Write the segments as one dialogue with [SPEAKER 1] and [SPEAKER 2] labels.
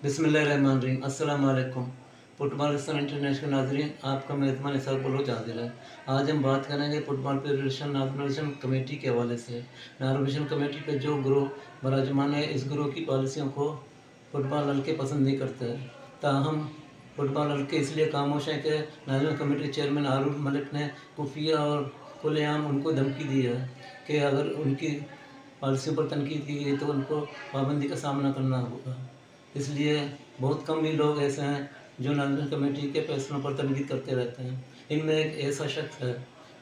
[SPEAKER 1] बिस्मिल्लाहिर्रहमानिर्रहीम। अस्सलाम वालेकुम। फुटबॉलिस्तान इंटरनेशनल नाज़रीन, आपका मेज़बान इसाक बलोच हाज़िर है। आज हम बात करेंगे फुटबॉल फेडरेशन नॉर्मलाइजेशन कमेटी के हवाले से। नॉर्मलाइजेशन कमेटी पे जो ग्रोह बराजमान है, इस ग्रोह की पॉलिसियों को फुटबॉल हल्के पसंद नहीं करते हैं। ताहम फुटबॉल हल्के इसलिए खामोश हैं कि नॉर्मलाइजेशन कमेटी के चेयरमैन हारून मलिक ने खुफिया और खुलेआम उनको धमकी दी है कि अगर उनकी पॉलिसियों पर तनकीद की गई तो उनको पाबंदी का सामना करना होगा। इसलिए बहुत कम ही लोग ऐसे हैं जो नॉर्मलाइजेशन कमेटी के फैसलों पर तनकीद करते रहते हैं। इनमें एक ऐसा शख्स है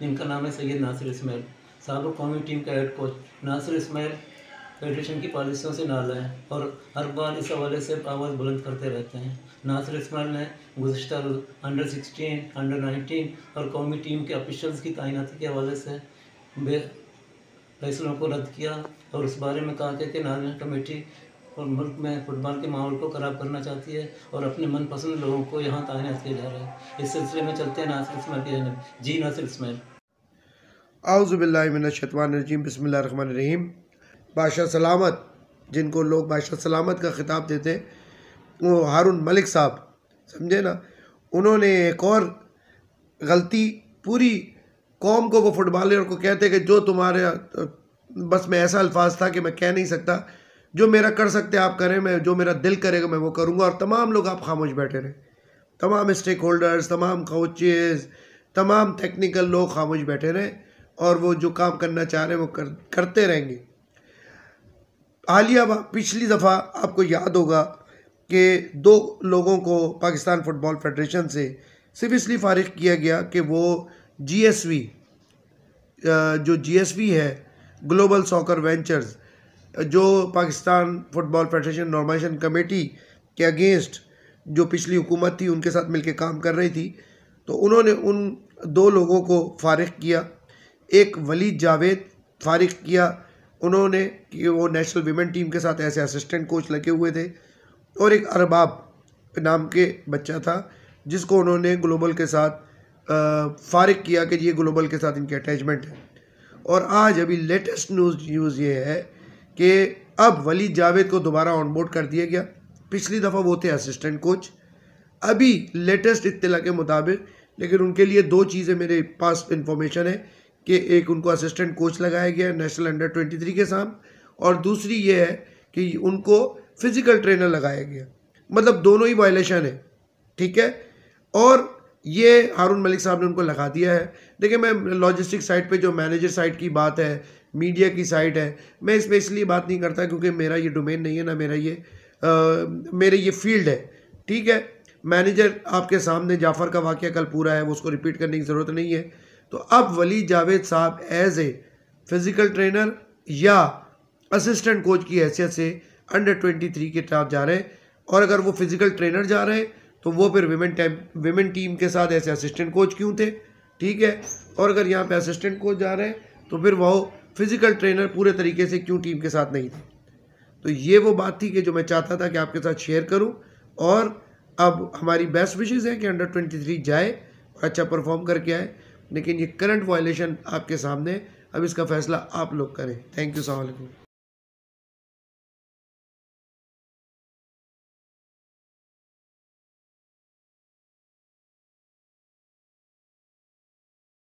[SPEAKER 1] जिनका नाम है सैयद नासिर इस्माइल। साबिक़ कौमी टीम का head coach Nasir Ismail federation की पॉलिसियों से नाला है और हर बार इस हवाले से आवाज़ बुलंद करते रहते हैं। नासिर इस्माइल ने गुज़श्ता अंडर 16, अंडर 19 और कौमी टीम के ऑफिशियल्स की तैनाती के हवाले से फैसलों को रद्द किया और उस बारे में कहा कि नॉर्मलाइजेशन कमेटी और मुल्क में फुटबॉल के माहौल को ख़राब करना चाहती है और अपने मनपसंद लोगों को यहाँ तैनात किया जा रहा है। इस सिलसिले में चलते हैं नासिर इस्माइल की जानब। जी नासिर इस्माइल।
[SPEAKER 2] आउज़ु बिल्लाहि मिनश शैतानिर रजीम, बिस्मिल्लाहिर रहमानिर रहीम। बादशाह सलामत, जिनको लोग बादशाह सलामत का खिताब देते हैं, वो हारून मलिक साहब, समझे ना। उन्होंने एक और गलती, पूरी कौम को वो फुटबॉलर को कहते कि जो तुम्हारे बस में ऐसा अल्फाज था कि मैं कह नहीं सकता, जो मेरा कर सकते आप करें, मैं जो मेरा दिल करेगा मैं वो करूँगा। और तमाम लोग आप खामोश बैठे रहें, तमाम स्टेक होल्डर्स, तमाम कोचेज़, तमाम टेक्निकल लोग खामोश बैठे रहें और वो जो काम करना चाह रहे हैं वो करते रहेंगे। हालिया पिछली दफ़ा आपको याद होगा कि 2 लोगों को पाकिस्तान फ़ुटबॉल फेडरेशन से सिर्फ इसलिए फ़ारिग किया गया कि वो GSV, जो GSV है, ग्लोबल सॉकर वेंचर्स, जो Pakistan football federation normalization committee के अगेंस्ट जो पिछली हुकूमत थी उनके साथ मिलकर काम कर रही थी, तो उन्होंने उन 2 लोगों को फ़ारिग किया। एक वलीद जावेद फ़ारिग किया उन्होंने कि वो नेशनल वीमेन टीम के साथ ऐसे असिस्टेंट कोच लगे हुए थे, और एक अरबाब नाम के बच्चा था जिसको उन्होंने ग्लोबल के साथ फ़ारिग किया कि ये ग्लोबल के साथ इनके अटैचमेंट है। और आज अभी लेटेस्ट न्यूज़ ये है कि अब वलीद जावेद को दोबारा ऑन बोर्ड कर दिया गया। पिछली दफ़ा वो थे असिस्टेंट कोच। अभी लेटेस्ट इत्तला के मुताबिक, लेकिन उनके लिए 2 चीज़ें मेरे पास इंफॉर्मेशन है कि एक, उनको असिस्टेंट कोच लगाया गया नेशनल अंडर 23 के साथ, और दूसरी ये है कि उनको फिज़िकल ट्रेनर लगाया गया। मतलब दोनों ही वायलेशन है, ठीक है। और ये हारून मलिक साहब ने उनको लगा दिया है। देखिए, मैं लॉजिस्टिक साइड पे जो मैनेजर साइड की बात है, मीडिया की साइड है, मैं इसमें इसलिए बात नहीं करता क्योंकि मेरा ये डोमेन नहीं है, ना मेरे ये फील्ड है, ठीक है। मैनेजर आपके सामने, जाफ़र का वाक़या कल पूरा है, वो उसको रिपीट करने की ज़रूरत नहीं है। तो अब वलीद जावेद साहब एज ए फिज़िकल ट्रेनर या असिस्टेंट कोच की हैसियत से अंडर 23 के साथ जा रहे हैं, और अगर वो फिज़िकल ट्रेनर जा रहे हैं तो वो फिर विमेन टीम के साथ ऐसे असिस्टेंट कोच क्यों थे, ठीक है। और अगर यहाँ पे असिस्टेंट कोच जा रहे हैं तो फिर वो फिज़िकल ट्रेनर पूरे तरीके से क्यों टीम के साथ नहीं थे। तो ये वो बात थी कि जो मैं चाहता था कि आपके साथ शेयर करूं। और अब हमारी बेस्ट विशेज़ है कि अंडर 23 जाए और अच्छा परफॉर्म करके आए, लेकिन ये करंट वायलेशन आपके सामने, अब इसका फ़ैसला आप लोग करें। थैंक यू, अस्सलाम वालेकुम।